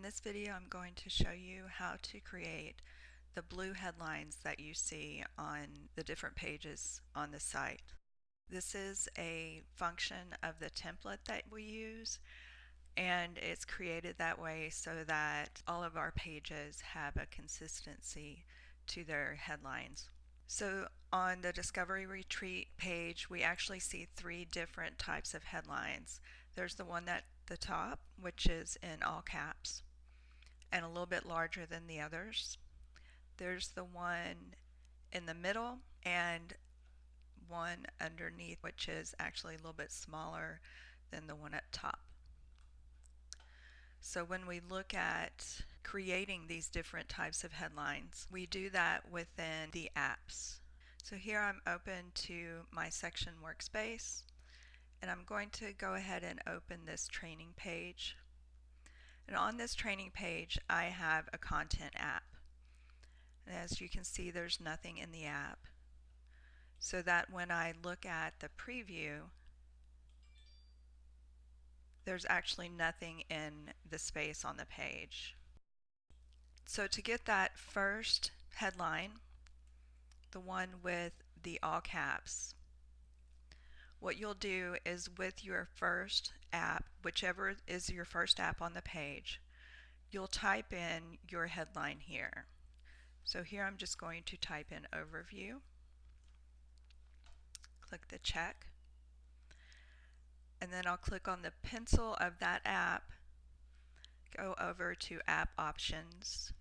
In this video, I'm going to show you how to create the blue headlines that you see on the different pages on the site. This is a function of the template that we use, and it's created that way so that all of our pages have a consistency to their headlines. So on the Discovery Retreat page, we actually see three different types of headlines. There's the one at the top, which is in all caps and a little bit larger than the others. There's the one in the middle and one underneath, which is actually a little bit smaller than the one at top. So when we look at creating these different types of headlines, we do that within the apps. So here I'm open to my section workspace, and I'm going to go ahead and open this training page. And on this training page, I have a content app. And as you can see, there's nothing in the app. So that when I look at the preview, there's actually nothing in the space on the page. So to get that first headline, the one with the all caps, what you'll do is with your first app, whichever is your first app on the page, you'll type in your headline here. So here I'm just going to type in overview, click the check, and then I'll click on the pencil of that app, go over to app options,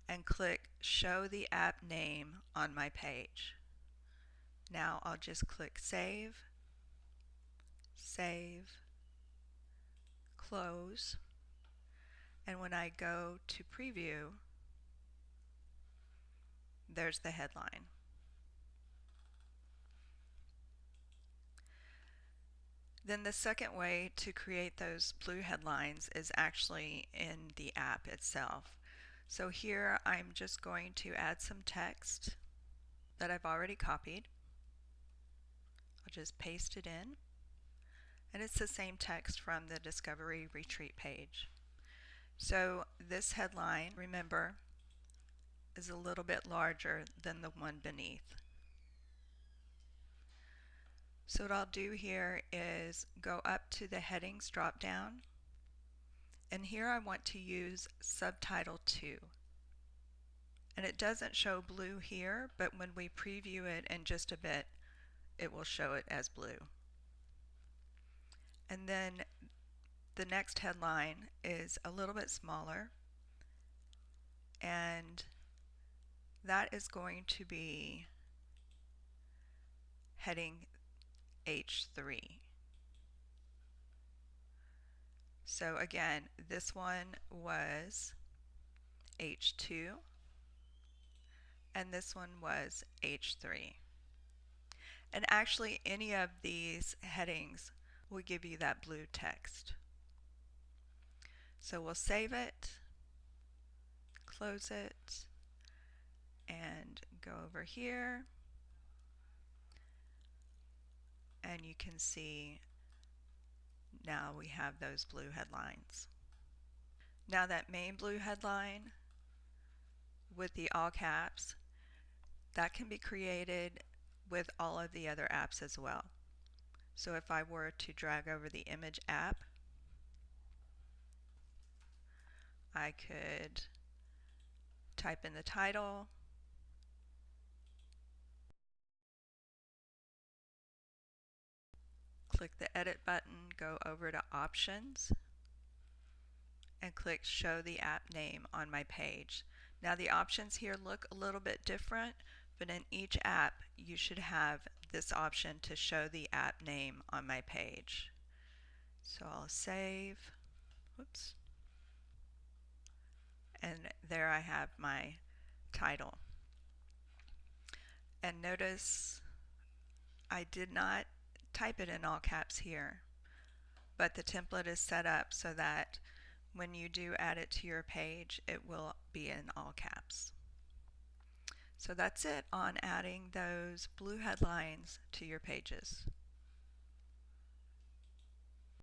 and click show the app name on my page. Now I'll just click save, close, and when I go to preview, there's the headline. Then the second way to create those blue headlines is actually in the app itself. So here I'm just going to add some text that I've already copied. I'll just paste it in, and it's the same text from the Discovery Retreat page. So this headline, remember, is a little bit larger than the one beneath. So what I'll do here is go up to the headings drop down, and here I want to use subtitle 2. And it doesn't show blue here, but when we preview it in just a bit, it will show it as blue. And then the next headline is a little bit smaller, and that is going to be heading H3. So again, this one was H2, and this one was H3. And actually any of these headings will give you that blue text. So we'll save it, close it, and go over here, and you can see now we have those blue headlines. Now that main blue headline with the all caps, that can be created with all of the other apps as well. So if I were to drag over the image app, I could type in the title, click the edit button, go over to options, and click show the app name on my page. Now the options here look a little bit different, but in each app you should have this option to show the app name on my page. So I'll save, whoops, and there I have my title. And notice I did not type it in all caps here, but the template is set up so that when you do add it to your page, it will be in all caps. So that's it on adding those blue headlines to your pages.